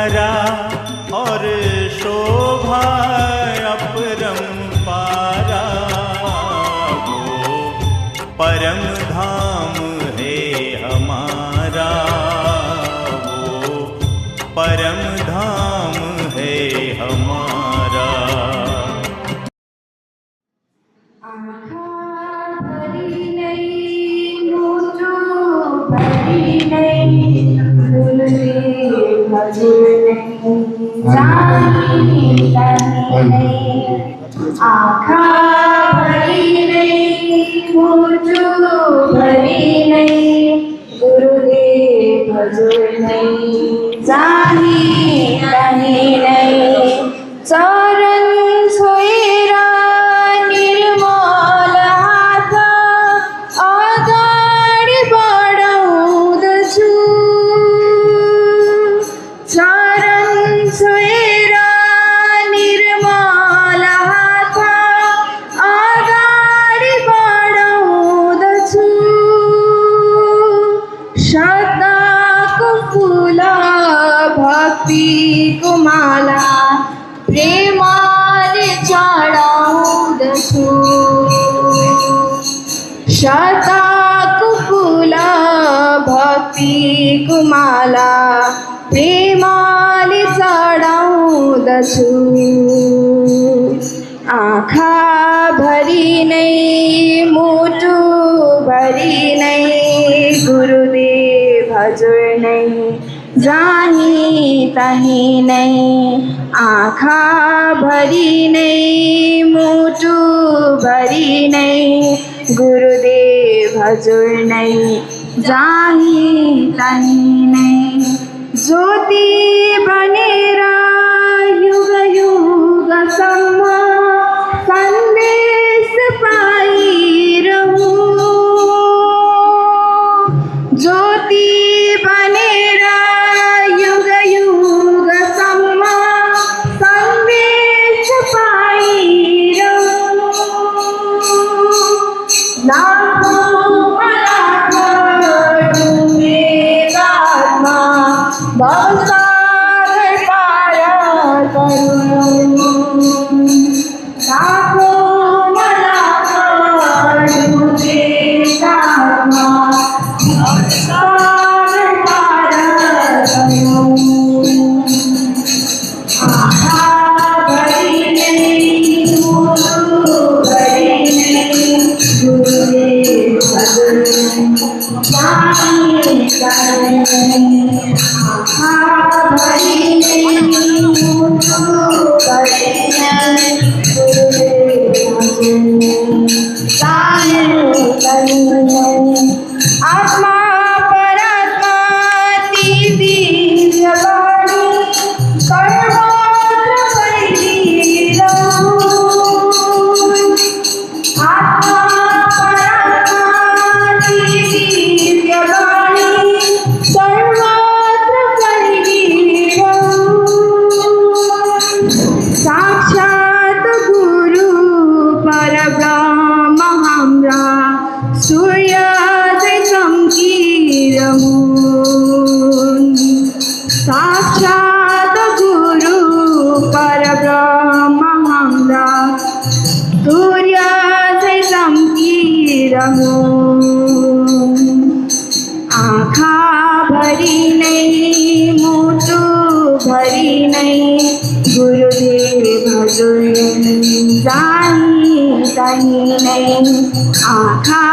भरा और शोभा अपरंपारा, वो परम धाम है हमारा, वो परम धाम है हमारा। आँखा भरी नहीं, मोजो भरी नहीं, गुरुदेव भजन नहीं, जानी तनी नहीं। आँखा भरी नहीं, मोजो भरी नहीं, गुरुदेव भजन नहीं, जानी तनी नहीं। चरण छोएरा निर्मल हात अगाडि बढाउँदछु, चरण छोएर निर्मल हात अगाडि बढाउँदछु। श्रद्धाको फुल भक्तिको माला प्रेमले चढाउँदछु, श्रद्धाको फुल भक्तिको माला प्रेमले चढाउँदछु। आँखा भरी नै मुटु भरी नै गुरुदेव हजुर नै, जानी तनी नै। आँखा भरी नै मुटु भरी नै गुरुदेव हजुर नै, जानी तनी नै। ज्योति बनेर युग युगसम्म सन्देश पाइरहूँ, ज्योति बनेर युग युगसम्म सन्देश पाइरहूँ। लाखौँ डुबेका आत्मा भवसागर पार करूँ, लाखौँ डुबेका आत्मा भवसागर पार करूँ। आँखा भरी नहीं, मुटु भरी नहीं, गुरुदेव हजुर जानी तनी। आँखा भरी नहीं, मुटु भरी नहीं, गुरुदेव हजुर जानी तनी। आत्मा परात्मा ती दिव्य वाणी सर्वत्र फैलिरहूँ, आत्मा परात्मा ती दिव्य वाणी सर्वत्र फैलिरहूँ। साक्षात् गुरु परब्रह्म हाम्रा सूर्य जै चम्किरहूँ, साक्षात् गुरु परब्रह्म हाम्रा सूर्य जै चम्किरहूँ। आँखा भरी नै मुटु भरी नै गुरुदेव हजुर जानी तनी नै। आँखा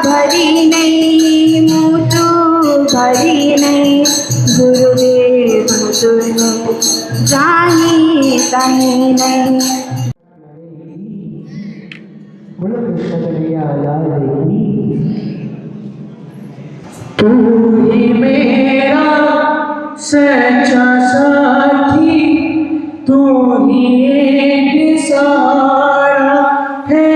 भरी नै मुटु भरी नै गुरुदेव हजुर जानी तनी नै। बोलो कृष्ण कन्हैया लाल की। तू ही मेरा सच्चा साथी, तू ही एक सहारा है,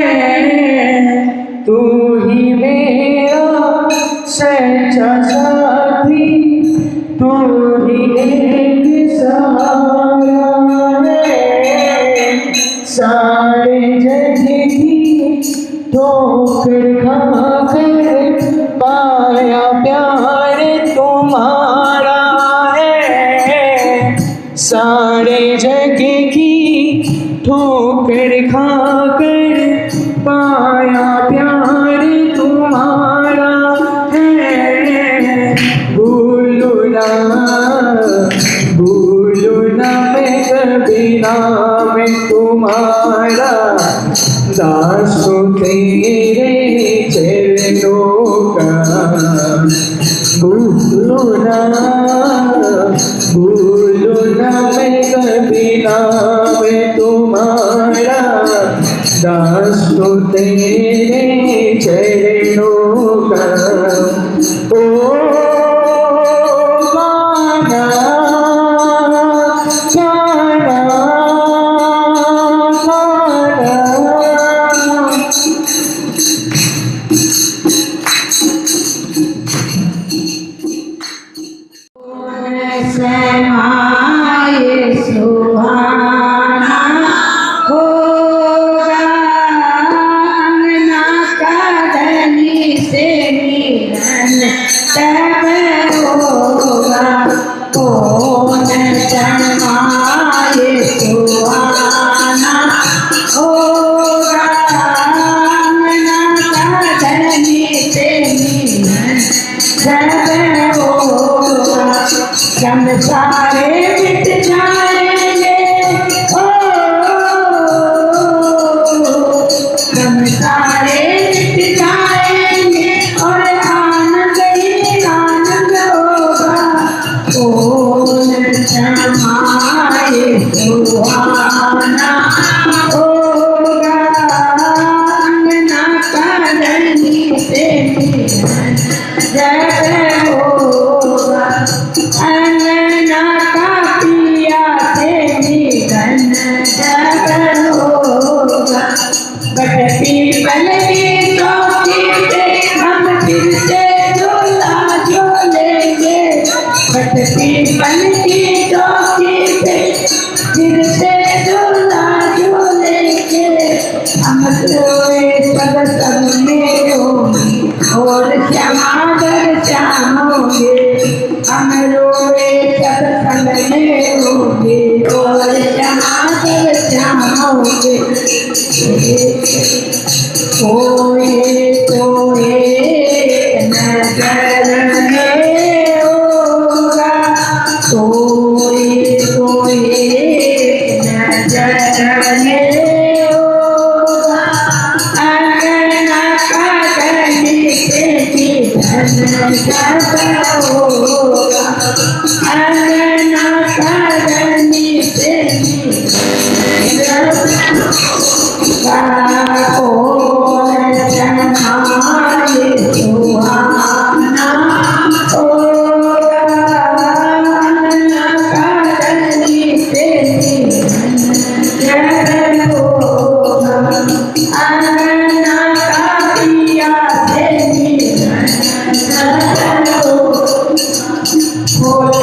तू ही मेरा सच्चा साथी, तू ही एक सहारा है। सारे जग की ठोकर खाकर पाया प्यार तुम्हारा है, ठोकर खाकर पाया प्यार तुम्हारा है। भूलू ना मैं कभी नाम तुम्हारा, दास तेरे चरणों का। भूलू ना मैं कभी नाम तुम्हारा, दास तेरे चरणों का। ओ गाना गाना समाये सुहाना होगा, अंगना का धनी से मिलन तब होगा। कौन समाये सुहाना होगा, अंगना का धनी से मिलन तब होगा। जब सारे मिट जाएंगे, ओ जब सारे मिट जाएंगे और आनंद ही आनंद होगा। कौन समाये सुहाना होगा, अंगना का धनी से मिलन जब होगा। अंगना का पिया से मिलन जब होगा। बट पीपल की चौकी पे हम फिर से झूला झूलेंगे। बट पीपल की चौकी पे फिर से झूला झूलेंगे। हम सोए सब में होंगे और श्यामा दर श्यामोगे। हम रोए सब संग में होंगे और श्यामा दर श्यामोगे। कोए कोए नजर में होगा, कोए कोए नजर में होगा। अंगना का धनी से मिलन जब होगा, अंगना का धनी से मिलन कौन समाये सुहाना होगा, अंगना का धनी से मिलन जब होगा। अंगना का पिया से मिलन जब होगा।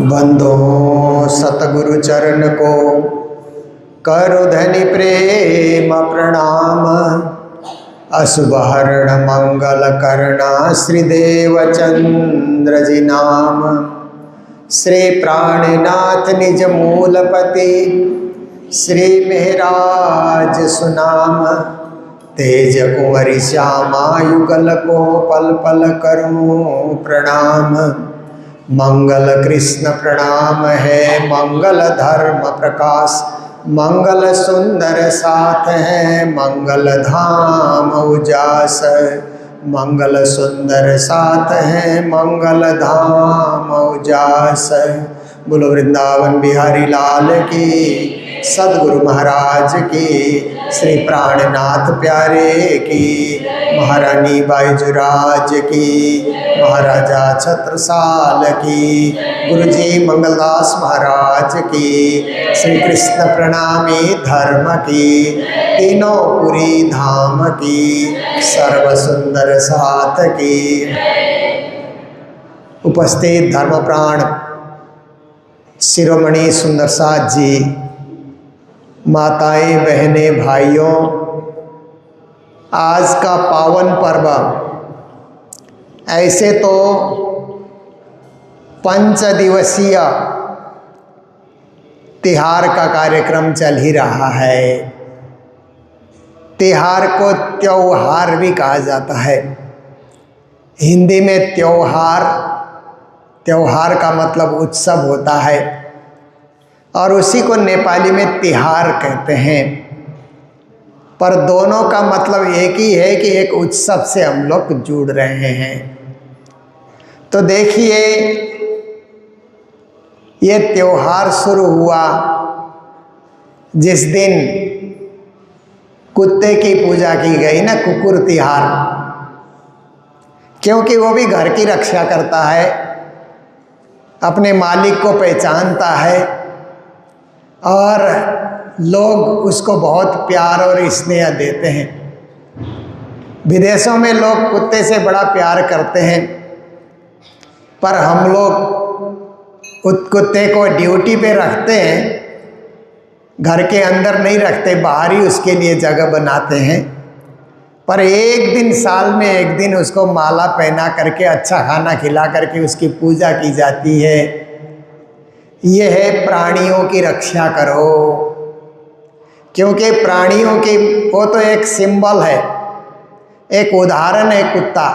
बंदो सतगुरु चरण को करो धनि प्रेम प्रणाम। अशुभ हरण मंगल करना श्रीदेव चंद्र जी नाम। श्री प्राणनाथ निज मूलपति श्री मेहराज सुनाम। तेज कुंवरी श्यामा युगल को पल पल करूं प्रणाम। मंगल कृष्ण प्रणाम है मंगल धर्म प्रकाश। मंगल सुंदर साथ है मंगल धाम उजास। मंगल सुंदर साथ है मंगल धाम उजास। बोलो वृंदावन बिहारी लाल की, सदगुरु महाराज की, श्री प्राणनाथ प्यारे की, महारानी बाईजुराज की, महाराजा छत्रसाल की, गुरुजी मंगलदास महाराज की, श्री कृष्ण प्रणामी धर्म की, तीनों पुरी धाम की, सर्व सुंदर साथ की। उपस्थित धर्मप्राण शिरोमणि सुंदर साथ जी, माताएं बहनें भाइयों, आज का पावन पर्व ऐसे तो 5 दिवसीय तिहार का कार्यक्रम चल ही रहा है। तिहार को त्योहार भी कहा जाता है। हिंदी में त्योहार, त्योहार का मतलब उत्सव होता है और उसी को नेपाली में तिहार कहते हैं। पर दोनों का मतलब एक ही है कि एक उत्सव से हम लोग जुड़ रहे हैं। तो देखिए, ये त्योहार शुरू हुआ जिस दिन कुत्ते की पूजा की गई ना, कुकुर तिहार, क्योंकि वो भी घर की रक्षा करता है, अपने मालिक को पहचानता है और लोग उसको बहुत प्यार और स्नेह देते हैं। विदेशों में लोग कुत्ते से बड़ा प्यार करते हैं, पर हम लोग उस कुत्ते को ड्यूटी पे रखते हैं, घर के अंदर नहीं रखते, बाहर ही उसके लिए जगह बनाते हैं। पर एक दिन साल में एक दिन उसको माला पहना करके, अच्छा खाना खिला करके उसकी पूजा की जाती है। ये है प्राणियों की रक्षा करो, क्योंकि प्राणियों की वो तो एक सिंबल है, एक उदाहरण है कुत्ता,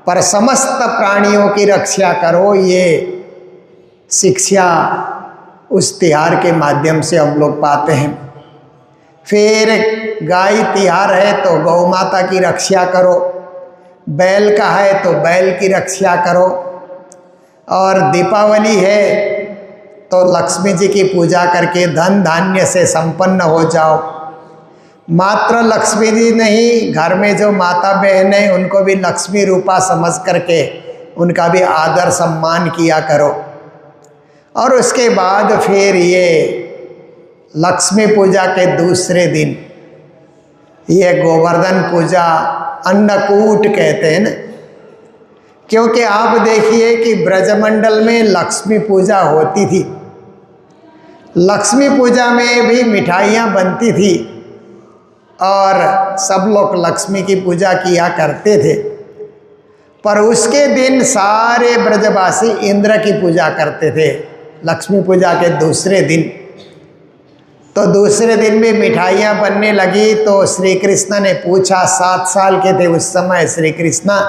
पर समस्त प्राणियों की रक्षा करो, ये शिक्षा उस तिहार के माध्यम से हम लोग पाते हैं। फिर गाय तिहार है तो गौ माता की रक्षा करो, बैल का है तो बैल की रक्षा करो, और दीपावली है तो लक्ष्मी जी की पूजा करके धन धान्य से संपन्न हो जाओ। मात्र लक्ष्मी जी नहीं, घर में जो माता बहन है उनको भी लक्ष्मी रूपा समझ करके उनका भी आदर सम्मान किया करो। और उसके बाद फिर ये लक्ष्मी पूजा के दूसरे दिन ये गोवर्धन पूजा, अन्नकूट कहते हैं ना, क्योंकि आप देखिए कि ब्रजमंडल में लक्ष्मी पूजा होती थी। लक्ष्मी पूजा में भी मिठाइयाँ बनती थी और सब लोग लक्ष्मी की पूजा किया करते थे। पर उसके दिन सारे ब्रजवासी इंद्र की पूजा करते थे, लक्ष्मी पूजा के दूसरे दिन। तो दूसरे दिन भी मिठाइयाँ बनने लगी। तो श्री कृष्ण ने पूछा, 7 साल के थे उस समय श्री कृष्ण,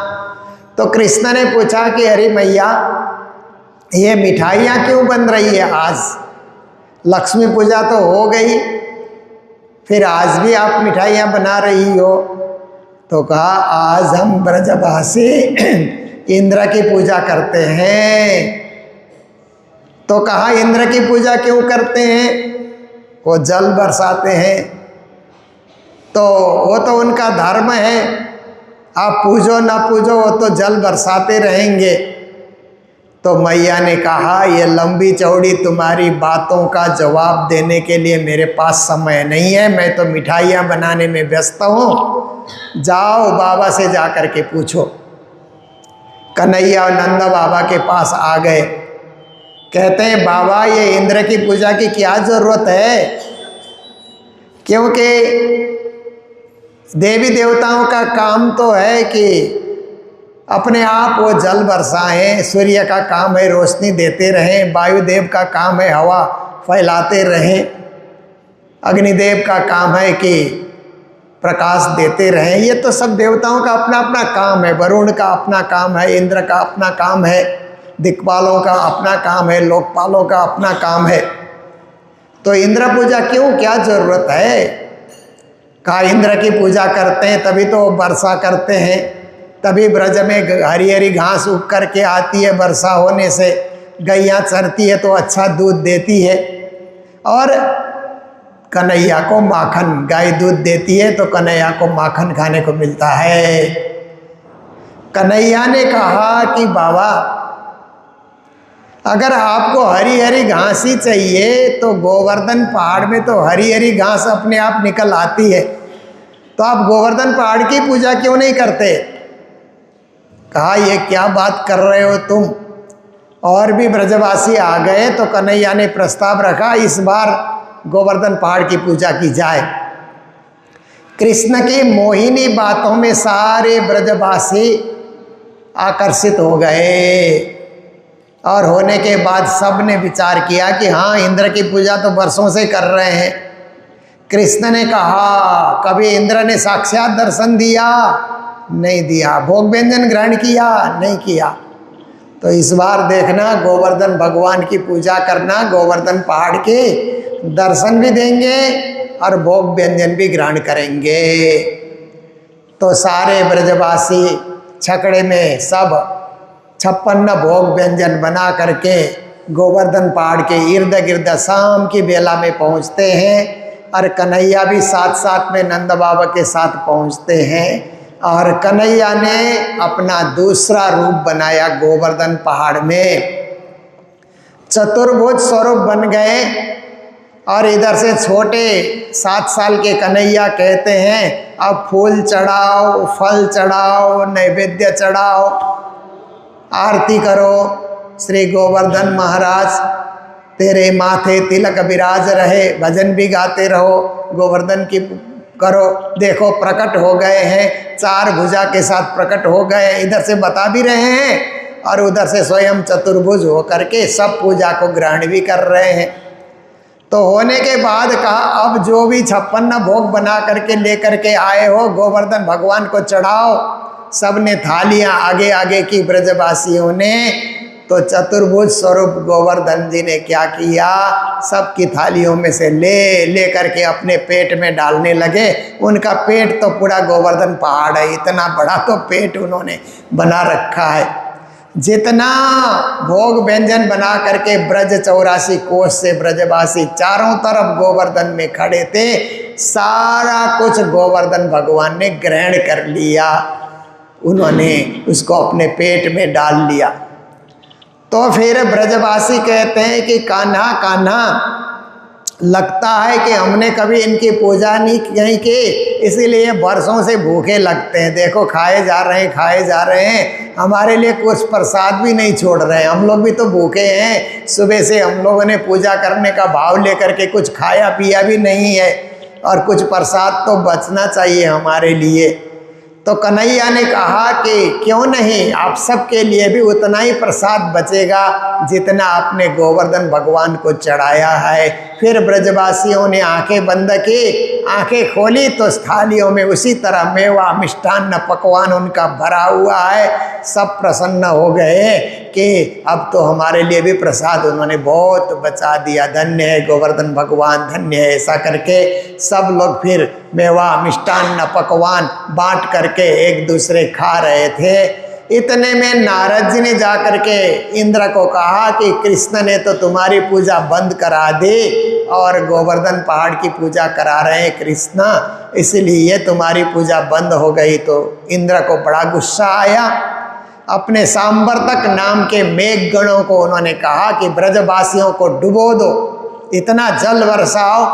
तो कृष्ण ने पूछा कि अरे मैया, ये मिठाइयाँ क्यों बन रही है आज? लक्ष्मी पूजा तो हो गई, फिर आज भी आप मिठाइयाँ बना रही हो? तो कहा, आज हम ब्रजवासी इंद्र की पूजा करते हैं। तो कहा इंद्र की पूजा क्यों करते हैं? वो जल बरसाते हैं, तो वो तो उनका धर्म है, आप पूजो ना पूजो वो तो जल बरसाते रहेंगे। तो मैया ने कहा ये लंबी चौड़ी तुम्हारी बातों का जवाब देने के लिए मेरे पास समय नहीं है, मैं तो मिठाइयाँ बनाने में व्यस्त हूँ, जाओ बाबा से जा कर के पूछो। कन्हैया और नंदा बाबा के पास आ गए, कहते हैं बाबा ये इंद्र की पूजा की क्या ज़रूरत है, क्योंकि देवी देवताओं का काम तो है कि अपने आप वो जल बरसाएं, सूर्य का काम है रोशनी देते रहें, वायुदेव का काम है हवा फैलाते रहें, अग्निदेव का काम है कि प्रकाश देते रहें। ये तो सब देवताओं का अपना अपना काम है, वरुण का अपना काम है, इंद्र का अपना काम है, दिक्पालों का अपना काम है, लोकपालों का अपना काम है। तो इंद्र पूजा क्यों, क्या ज़रूरत है? कहा इंद्र की पूजा करते हैं तभी तो वर्षा करते हैं, तभी ब्रज में हरी हरी घास उग करके आती है, वर्षा होने से गैया चरती है तो अच्छा दूध देती है, और कन्हैया को माखन, गाय दूध देती है तो कन्हैया को माखन खाने को मिलता है। कन्हैया ने कहा कि बाबा अगर आपको हरी हरी घास ही चाहिए तो गोवर्धन पहाड़ में तो हरी हरी घास अपने आप निकल आती है, तो आप गोवर्धन पहाड़ की पूजा क्यों नहीं करते? कहा ये क्या बात कर रहे हो तुम? और भी ब्रजवासी आ गए तो कन्हैया ने प्रस्ताव रखा इस बार गोवर्धन पहाड़ की पूजा की जाए। कृष्ण की मोहिनी बातों में सारे ब्रजवासी आकर्षित हो गए, और होने के बाद सब ने विचार किया कि हाँ इंद्र की पूजा तो वर्षों से कर रहे हैं। कृष्ण ने कहा कभी इंद्र ने साक्षात दर्शन दिया? नहीं दिया। भोग व्यंजन ग्रहण किया? नहीं किया। तो इस बार देखना गोवर्धन भगवान की पूजा करना, गोवर्धन पहाड़ के दर्शन भी देंगे और भोग व्यंजन भी ग्रहण करेंगे। तो सारे ब्रजवासी छकड़े में सब 56 भोग व्यंजन बना करके गोवर्धन पहाड़ के इर्द गिर्द शाम की बेला में पहुंचते हैं, और कन्हैया भी साथ साथ में नंद बाबा के साथ पहुंचते हैं। और कन्हैया ने अपना दूसरा रूप बनाया गोवर्धन पहाड़ में, चतुर्भुज स्वरूप बन गए। और इधर से छोटे 7 साल के कन्हैया कहते हैं अब फूल चढ़ाओ, फल चढ़ाओ, नैवेद्य चढ़ाओ, आरती करो, श्री गोवर्धन महाराज तेरे माथे तिलक विराज रहे, भजन भी गाते रहो, गोवर्धन की करो। देखो प्रकट हो गए हैं, 4 भुजा के साथ प्रकट हो गए, इधर से बता भी रहे हैं और उधर से स्वयं चतुर्भुज होकर के सब पूजा को ग्रहण भी कर रहे हैं। तो होने के बाद कहा अब जो भी 56 भोग बना करके लेकर के आए हो गोवर्धन भगवान को चढ़ाओ। सब ने थालियां आगे आगे की ब्रजवासियों ने। तो चतुर्भुज स्वरूप गोवर्धन जी ने क्या किया, सबकी थालियों में से ले करके अपने पेट में डालने लगे। उनका पेट तो पूरा गोवर्धन पहाड़ है, इतना बड़ा तो पेट उन्होंने बना रखा है। जितना भोग व्यंजन बना करके ब्रज 84 कोस से ब्रजवासी चारों तरफ गोवर्धन में खड़े थे, सारा कुछ गोवर्धन भगवान ने ग्रहण कर लिया, उन्होंने उसको अपने पेट में डाल लिया। तो फिर ब्रजवासी कहते हैं कि कान्हा कान्हा, लगता है कि हमने कभी इनकी पूजा नहीं की, इसीलिए वर्षों से भूखे लगते हैं। देखो खाए जा रहे हैं, हमारे लिए कुछ प्रसाद भी नहीं छोड़ रहे हैं, हम लोग भी तो भूखे हैं। सुबह से हम लोगों ने पूजा करने का भाव लेकर के कुछ खाया पिया भी नहीं है, और कुछ प्रसाद तो बचना चाहिए हमारे लिए। तो कन्हैया ने कहा कि क्यों नहीं, आप सबके लिए भी उतना ही प्रसाद बचेगा जितना आपने गोवर्धन भगवान को चढ़ाया है। फिर ब्रजवासियों ने आंखें बंद की, आंखें खोली तो थालियों में उसी तरह मेवा मिष्ठान्न पकवान उनका भरा हुआ है। सब प्रसन्न हो गए कि अब तो हमारे लिए भी प्रसाद उन्होंने बहुत बचा दिया, धन्य है गोवर्धन भगवान, धन्य है। ऐसा करके सब लोग फिर मेवा मिष्ठान्न पकवान बांट करके एक दूसरे खा रहे थे। इतने में नारद जी ने जाकर के इंद्र को कहा कि कृष्ण ने तो तुम्हारी पूजा बंद करा दी और गोवर्धन पहाड़ की पूजा करा रहे हैं कृष्ण, इसलिए तुम्हारी पूजा बंद हो गई। तो इंद्र को बड़ा गुस्सा आया। अपने सांवर्तक नाम के मेघ गणों को उन्होंने कहा कि ब्रजवासियों को डुबो दो, इतना जल बरसाओ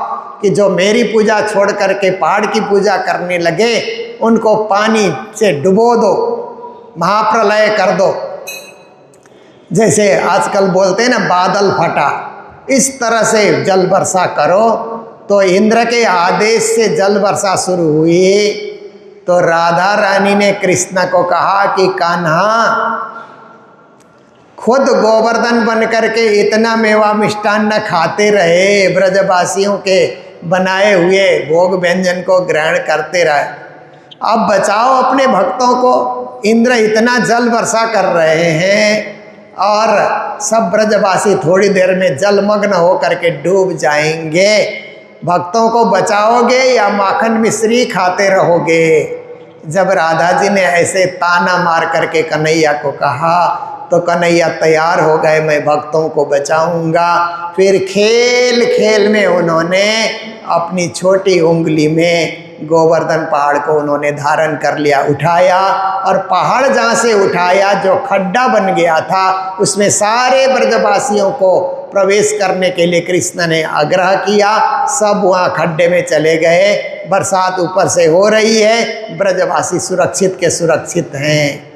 कि जो मेरी पूजा छोड़ करके पहाड़ की पूजा करने लगे उनको पानी से डुबो दो, महाप्रलय कर दो। जैसे आजकल बोलते हैं ना बादल फटा, इस तरह से जल वर्षा करो। तो इंद्र के आदेश से जल वर्षा शुरू हुई। तो राधा रानी ने कृष्ण को कहा कि कान्हा, खुद गोवर्धन बन करके इतना मेवा मिष्टान्न खाते रहे, ब्रजवासियों के बनाए हुए भोग व्यंजन को ग्रहण करते रहे, अब बचाओ अपने भक्तों को। इंद्र इतना जल वर्षा कर रहे हैं और सब ब्रजवासी थोड़ी देर में जलमग्न हो करके डूब जाएंगे। भक्तों को बचाओगे या माखन मिश्री खाते रहोगे? जब राधा जी ने ऐसे ताना मार करके कन्हैया को कहा तो कन्हैया तैयार हो गए, मैं भक्तों को बचाऊंगा। फिर खेल खेल में उन्होंने अपनी छोटी उंगली में गोवर्धन पहाड़ को उन्होंने धारण कर लिया, उठाया, और पहाड़ जहाँ से उठाया जो खड्डा बन गया था उसमें सारे ब्रजवासियों को प्रवेश करने के लिए कृष्ण ने आग्रह किया। सब वहाँ खड्डे में चले गए। बरसात ऊपर से हो रही है, ब्रजवासी सुरक्षित के सुरक्षित हैं।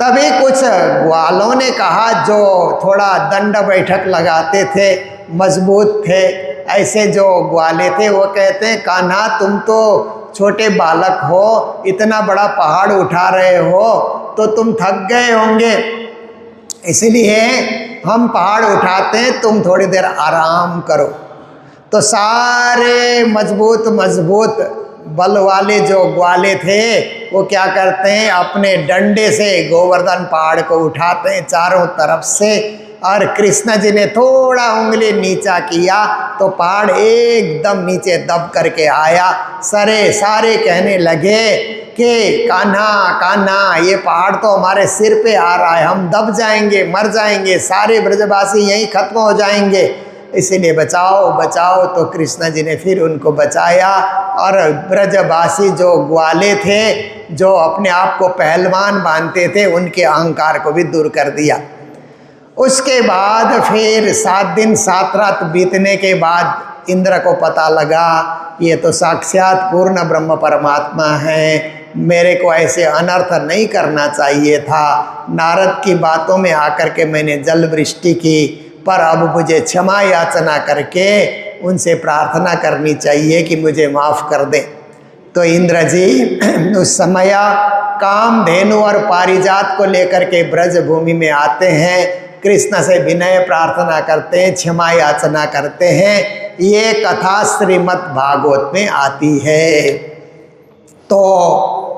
तभी कुछ ग्वालों ने कहा, जो थोड़ा दंड बैठक लगाते थे, मजबूत थे, ऐसे जो ग्वाले थे, वो कहते हैं कान्हा तुम तो छोटे बालक हो, इतना बड़ा पहाड़ उठा रहे हो तो तुम थक गए होंगे, इसलिए हम पहाड़ उठाते हैं, तुम थोड़ी देर आराम करो। तो सारे मजबूत मजबूत बल वाले जो ग्वाले थे वो क्या करते हैं, अपने डंडे से गोवर्धन पहाड़ को उठाते हैं चारों तरफ से, और कृष्ण जी ने थोड़ा उंगली नीचा किया तो पहाड़ एकदम नीचे दब करके आया। सारे कहने लगे कि कान्हा कान्हा, ये पहाड़ तो हमारे सिर पे आ रहा है, हम दब जाएंगे, मर जाएंगे, सारे ब्रजवासी यहीं खत्म हो जाएंगे, इसीलिए बचाओ बचाओ। तो कृष्ण जी ने फिर उनको बचाया, और ब्रजवासी जो ग्वाले थे, जो अपने आप को पहलवान मानते थे, उनके अहंकार को भी दूर कर दिया। उसके बाद फिर 7 दिन 7 रात बीतने के बाद इंद्र को पता लगा ये तो साक्षात पूर्ण ब्रह्म परमात्मा है, मेरे को ऐसे अनर्थ नहीं करना चाहिए था। नारद की बातों में आकर के मैंने जल वृष्टि की, पर अब मुझे क्षमा याचना करके उनसे प्रार्थना करनी चाहिए कि मुझे माफ़ कर दें। तो इंद्र जी उस समय कामधेनु और पारिजात को लेकर के ब्रज भूमि में आते हैं, कृष्ण से विनय प्रार्थना करते हैं, क्षमा याचना करते हैं। ये कथा श्रीमद् भागवत में आती है। तो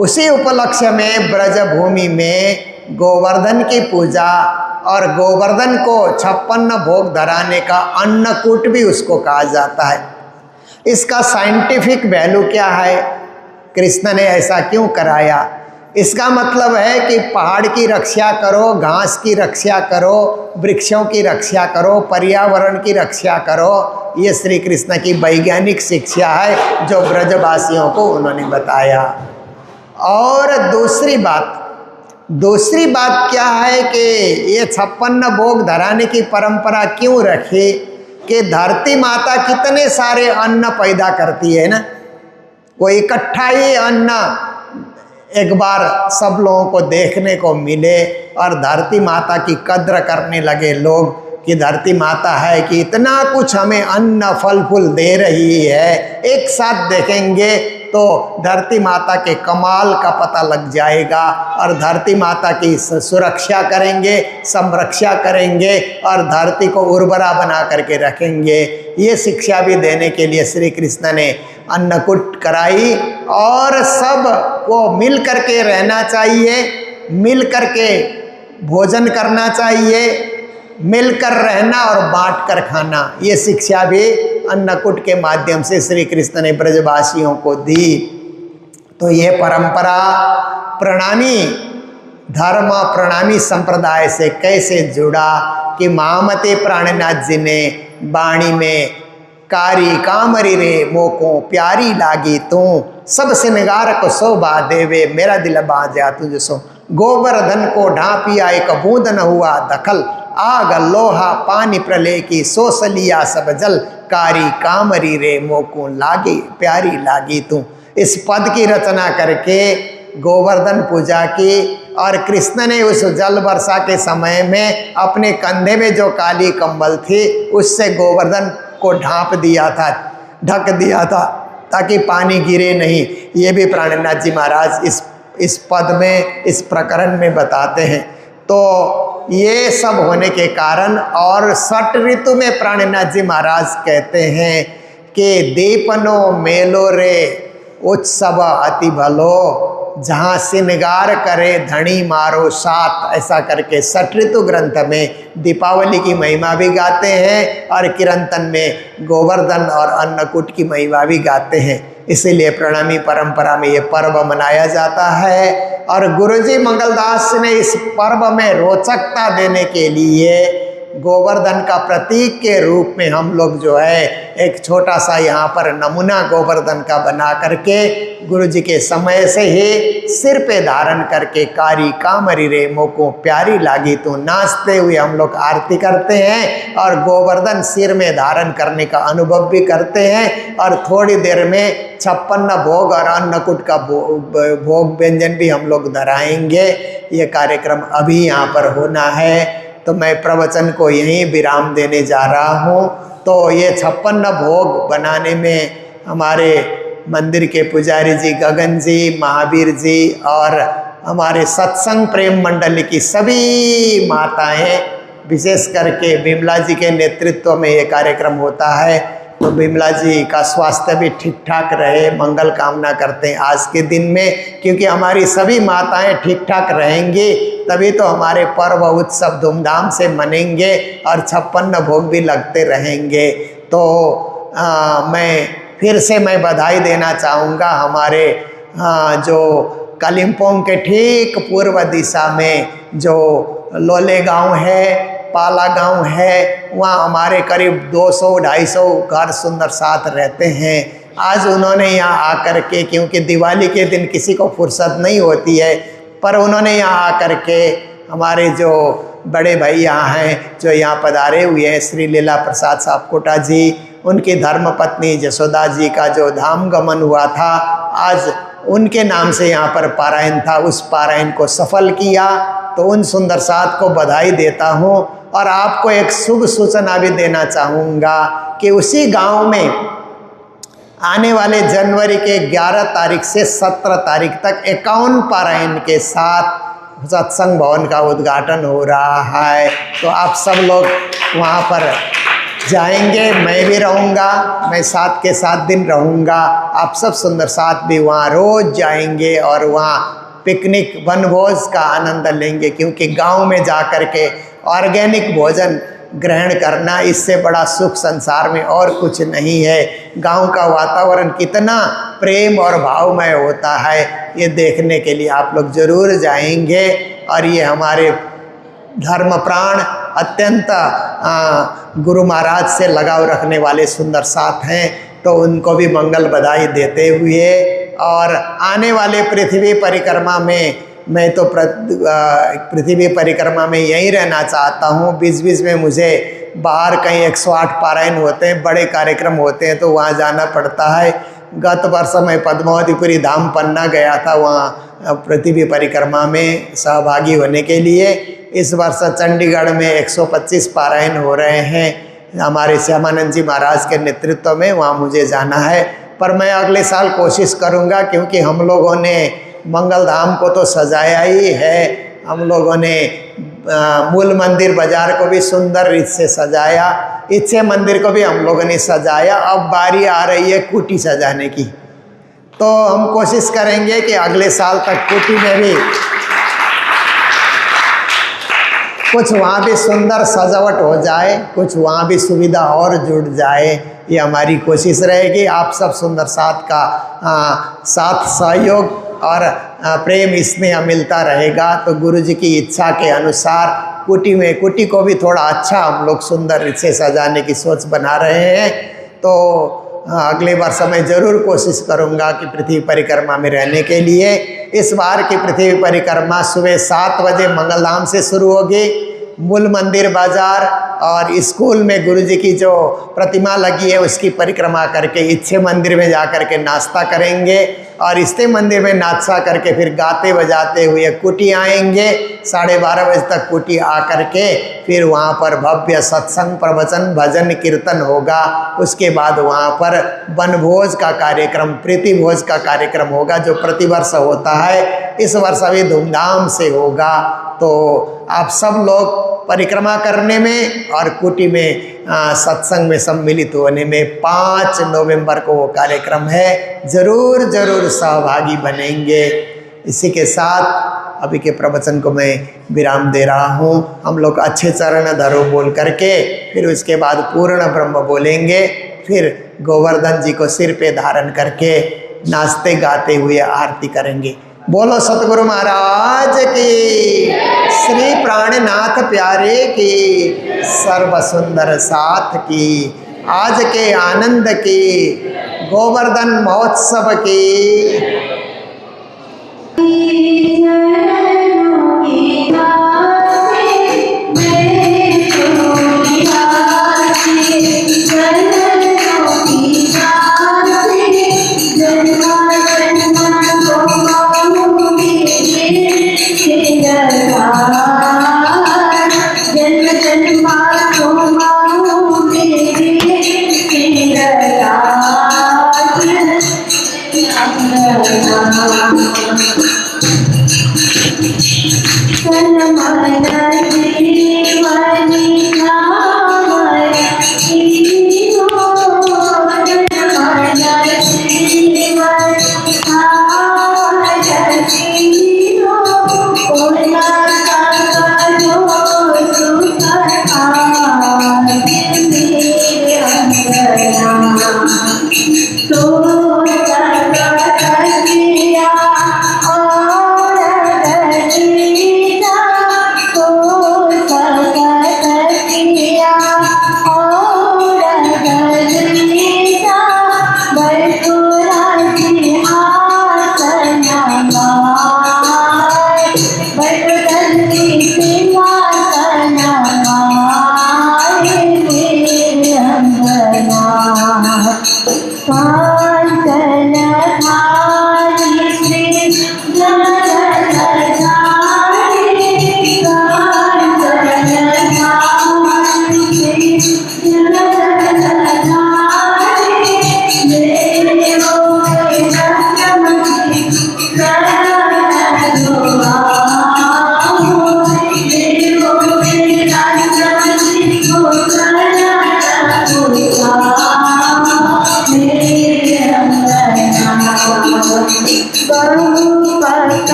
उसी उपलक्ष्य में ब्रज भूमि में गोवर्धन की पूजा और गोवर्धन को 56 भोग धराने का अन्नकूट भी उसको कहा जाता है। इसका साइंटिफिक वैल्यू क्या है, कृष्ण ने ऐसा क्यों कराया? इसका मतलब है कि पहाड़ की रक्षा करो, घास की रक्षा करो, वृक्षों की रक्षा करो, पर्यावरण की रक्षा करो। ये श्री कृष्ण की वैज्ञानिक शिक्षा है जो ब्रजवासियों को उन्होंने बताया। और दूसरी बात क्या है कि ये 56 भोग धराने की परंपरा क्यों रखी कि धरती माता कितने सारे अन्न पैदा करती है ना, वो इकट्ठा ही अन्न एक बार सब लोगों को देखने को मिले और धरती माता की कद्र करने लगे लोग कि धरती माता है कि इतना कुछ हमें अन्न फल फूल दे रही है। एक साथ देखेंगे तो धरती माता के कमाल का पता लग जाएगा और धरती माता की सुरक्षा करेंगे, संरक्षा करेंगे और धरती को उर्वरा बना करके रखेंगे। ये शिक्षा भी देने के लिए श्री कृष्ण ने अन्नकूट कराई और सब को मिल करके रहना चाहिए, मिल करके भोजन करना चाहिए, मिलकर रहना और बांट कर खाना। ये शिक्षा भी अन्नकूट के माध्यम से श्री कृष्ण ने ब्रजवासियों को दी। तो ये परंपरा प्रणामी धर्म प्रणामी संप्रदाय से कैसे जुड़ा कि महामते प्राणनाथ जी ने वाणी में कारी कामरी रे मोको प्यारी लागी तू सब सिनगार को शोभा देवे मेरा दिल बाजा तुझ सो गोवर्धन को ढांपिया एक बूंद न हुआ दखल आग लोहा पानी प्रलय की सोस लिया सब जल कारी कामरी रे मोको लागी प्यारी लागी तू। इस पद की रचना करके गोवर्धन पूजा की और कृष्ण ने उस जल वर्षा के समय में अपने कंधे में जो काली कंबल थी उससे गोवर्धन को ढांप दिया था, ढक दिया था ताकि पानी गिरे नहीं। ये भी प्राणनाथ जी महाराज इस पद में इस प्रकरण में बताते हैं। तो ये सब होने के कारण और षट ऋतु में प्राणनाथ जी महाराज कहते हैं कि दीपनो मेलो रे उत्सव अति भलो जहाँ सिनगार करे धनी मारो साथ, ऐसा करके षट ऋतु ग्रंथ में दीपावली की महिमा भी गाते हैं और कीर्तन में गोवर्धन और अन्नकूट की महिमा भी गाते हैं। इसीलिए प्रणामी परंपरा में ये पर्व मनाया जाता है। और गुरुजी मंगलदास ने इस पर्व में रोचकता देने के लिए गोवर्धन का प्रतीक के रूप में हम लोग जो है एक छोटा सा यहाँ पर नमूना गोवर्धन का बना करके गुरुजी के समय से ही सिर पे धारण करके कारी कामरी रे मोको प्यारी लागी तो नाचते हुए हम लोग आरती करते हैं और गोवर्धन सिर में धारण करने का अनुभव भी करते हैं। और थोड़ी देर में 56 भोग और अन्नकूट का भोग व्यंजन भी हम लोग धराएंगे। ये कार्यक्रम अभी यहाँ पर होना है तो मैं प्रवचन को यहीं विराम देने जा रहा हूँ। तो ये 56 भोग बनाने में हमारे मंदिर के पुजारी जी गगन जी, महावीर जी और हमारे सत्संग प्रेम मंडली की सभी माताएं, विशेष करके बिमला जी के नेतृत्व में ये कार्यक्रम होता है। तो बिमला जी का स्वास्थ्य भी ठीक ठाक रहे, मंगल कामना करते हैं आज के दिन में, क्योंकि हमारी सभी माताएं ठीक ठाक रहेंगी तभी तो हमारे पर्व उत्सव धूमधाम से मनेंगे और 56 भोग भी लगते रहेंगे। तो मैं फिर से बधाई देना चाहूँगा हमारे जो कालिम्पोंग के ठीक पूर्व दिशा में जो लोले गांव है, पाला गांव है, वहाँ हमारे करीब 200-250 घर सुंदर साथ रहते हैं। आज उन्होंने यहाँ आकर के, क्योंकि दिवाली के दिन किसी को फुर्सत नहीं होती है, पर उन्होंने यहाँ आकर के हमारे जो बड़े भाई यहाँ हैं जो यहाँ पधारे हुए हैं, श्री लीला प्रसाद साहब कोटा जी, उनकी धर्मपत्नी जसोदा जी का जो धाम गमन हुआ था, आज उनके नाम से यहाँ पर पारायण था, उस पारायण को सफल किया। तो उन सुंदर साथ को बधाई देता हूँ और आपको एक शुभ सूचना भी देना चाहूँगा कि उसी गांव में आने वाले जनवरी के 11 तारीख से 17 तारीख तक 51 पारायण के साथ सत्संग भवन का उद्घाटन हो रहा है। तो आप सब लोग वहाँ पर जाएंगे, मैं भी रहूँगा, मैं 7 के 7 दिन रहूँगा। आप सब सुंदर साथ भी वहाँ रोज़ जाएंगे और वहाँ पिकनिक वनभोज का आनंद लेंगे, क्योंकि गांव में जा कर के ऑर्गेनिक भोजन ग्रहण करना, इससे बड़ा सुख संसार में और कुछ नहीं है। गांव का वातावरण कितना प्रेम और भावमय होता है, ये देखने के लिए आप लोग जरूर जाएंगे। और ये हमारे धर्म प्राण अत्यंत गुरु महाराज से लगाव रखने वाले सुंदर साथ हैं, तो उनको भी मंगल बधाई देते हुए और आने वाले पृथ्वी परिक्रमा में मैं तो पृथ्वी परिक्रमा में यहीं रहना चाहता हूँ। बीच बीच में मुझे बाहर कहीं 108 पारायण होते हैं, बड़े कार्यक्रम होते हैं, तो वहाँ जाना पड़ता है। गत वर्ष मैं पद्मावतीपुरी धाम पन्ना गया था वहाँ पृथ्वी परिक्रमा में सहभागी होने के लिए। इस वर्ष चंडीगढ़ में 125 पारायण हो रहे हैं हमारे श्यामानंद जी महाराज के नेतृत्व में, वहाँ मुझे जाना है। पर मैं अगले साल कोशिश करूँगा, क्योंकि हम लोगों ने मंगल धाम को तो सजाया ही है, हम लोगों ने मूल मंदिर बाजार को भी सुंदर रीत से सजाया, इच्छे मंदिर को भी हम लोगों ने सजाया। अब बारी आ रही है कुटी सजाने की, तो हम कोशिश करेंगे कि अगले साल तक कुटी में भी कुछ वहाँ भी सुंदर सजावट हो जाए, कुछ वहाँ भी सुविधा और जुड़ जाए, ये हमारी कोशिश रहेगी। आप सब सुंदर साथ का साथ सहयोग और प्रेम स्नेह मिलता रहेगा। तो गुरु जी की इच्छा के अनुसार कुटी को भी थोड़ा अच्छा हम लोग सुंदर से सजाने की सोच बना रहे हैं। तो अगले वर्ष मैं ज़रूर कोशिश करूंगा कि पृथ्वी परिक्रमा में रहने के लिए। इस बार की पृथ्वी परिक्रमा सुबह 7 बजे मंगलधाम से शुरू होगी। मूल मंदिर बाजार और स्कूल में गुरु जी की जो प्रतिमा लगी है उसकी परिक्रमा करके इच्छे मंदिर में जा कर के नाश्ता करेंगे और इष्टे मंदिर में नाश्ता करके फिर गाते बजाते हुए कुटी आएंगे। 12:30 बजे तक कुटी आ कर के फिर वहाँ पर भव्य सत्संग प्रवचन भजन कीर्तन होगा। उसके बाद वहाँ पर वनभोज का कार्यक्रम प्रीति भोज का कार्यक्रम होगा जो प्रतिवर्ष होता है। इस वर्ष अभी धूमधाम से होगा। तो आप सब लोग परिक्रमा करने में और कुटी में सत्संग में सम्मिलित होने में 5 नवंबर को वो कार्यक्रम है, ज़रूर सहभागी बनेंगे। इसी के साथ अभी के प्रवचन को मैं विराम दे रहा हूँ। हम लोग अच्छे चरण धरो बोल करके फिर उसके बाद पूर्ण ब्रह्म बोलेंगे। फिर गोवर्धन जी को सिर पे धारण करके नाचते गाते हुए आरती करेंगे। बोलो सतगुरु महाराज की, श्री प्राणनाथ प्यारे की, सर्व सुंदर साथ की, आज के आनंद की, गोवर्धन महोत्सव की।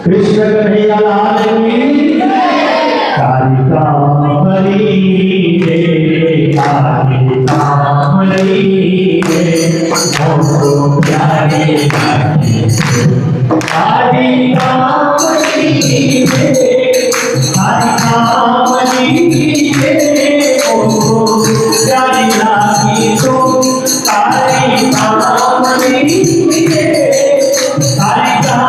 कृष्ण कन्हैया लाल की कालिका हरी रे कालिका हरी रे हमको प्यारे कालिका हरी रे कालिका हरी रे हमको प्यारी लागी तो कालिका हरी रे कालिका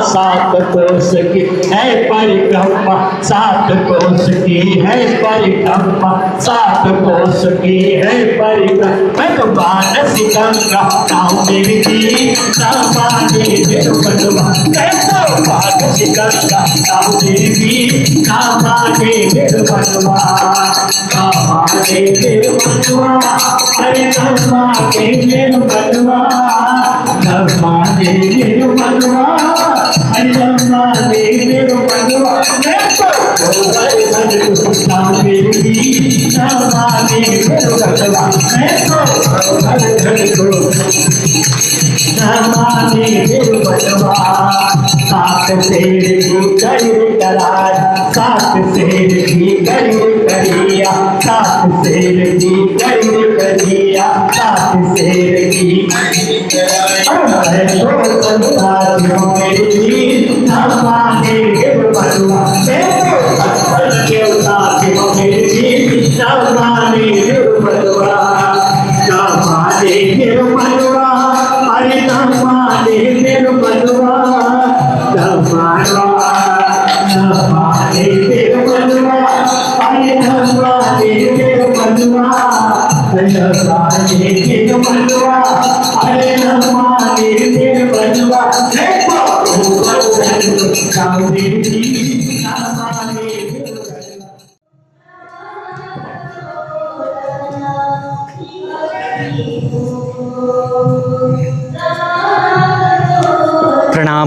सात कोस की है परिक्रमा, सात कोस की है परिक्रमा, सात कोस की है परिक्रमा। मैं तो मानस गंगा नाव मेरी थी नामाने मेरे बनवा, मैं तो मानस गंगा नाव मेरी थी नामाने मेरे बनवा, नामाने मेरे बनवा, अरे नामाने मेरे बनवा, नामाने मेरे बनवा, अरे नामाने मेरे बनवा। मैं तो नाम मेरी थी नामाने मेरे बनवा, मैं तो नामाने मेरे बनवा। सात शेर की करी करार, सात शेर की करी करिया, सात शेर की करी करिया, सात शेर की नामाने मेरे बनवा।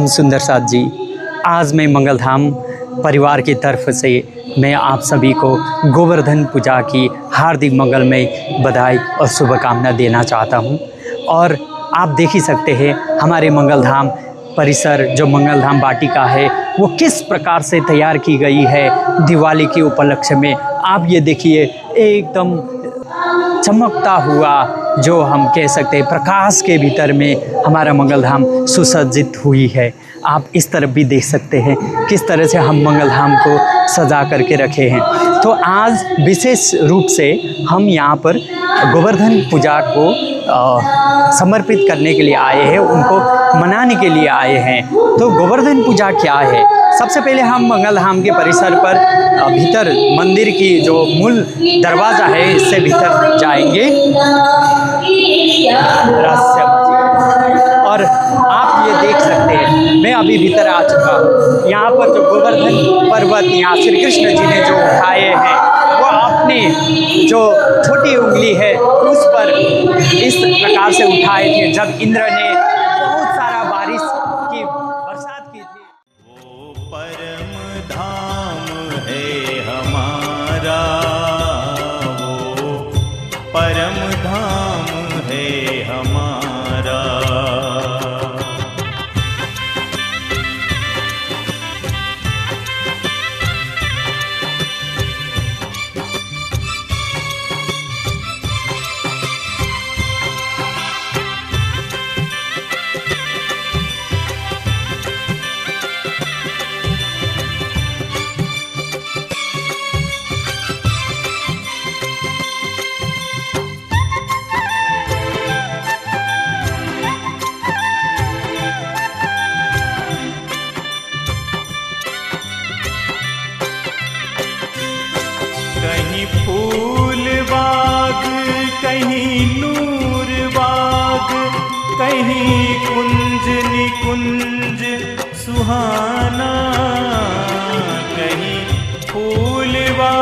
राम सुंदर साथ जी। आज मैं मंगलधाम परिवार की तरफ से मैं आप सभी को गोवर्धन पूजा की हार्दिक मंगलमय बधाई और शुभकामना देना चाहता हूं। और आप देख ही सकते हैं हमारे मंगलधाम परिसर जो मंगलधाम वाटिका है वो किस प्रकार से तैयार की गई है दिवाली के उपलक्ष्य में। आप ये देखिए एकदम चमकता हुआ जो हम कह सकते हैं प्रकाश के भीतर में हमारा मंगलधाम सुसज्जित हुई है। आप इस तरफ भी देख सकते हैं किस तरह से हम मंगलधाम को सजा करके रखे हैं। तो आज विशेष रूप से हम यहाँ पर गोवर्धन पूजा को समर्पित करने के लिए आए हैं, उनको मनाने के लिए आए हैं। तो गोवर्धन पूजा क्या है? सबसे पहले हम मंगलधाम के परिसर पर भीतर मंदिर की जो मूल दरवाज़ा है इससे भीतर जाएंगे और आप ये देख सकते हैं मैं अभी भीतर आ चुका हूँ। यहाँ पर जो गोवर्धन पर्वत यहाँ श्री कृष्ण जी ने जो उठाए हैं वो अपने जो छोटी उंगली है उस पर इस प्रकार से उठाए थे जब इंद्र ने बहुत सारा बारिश की बरसात की थी। वो परम धाम है हमारा, वो परम धाम है हमारा। कहीं फूल बाग, कहीं नूर बाग, कहीं कुंज निकुंज सुहाना। कहीं फूल बाग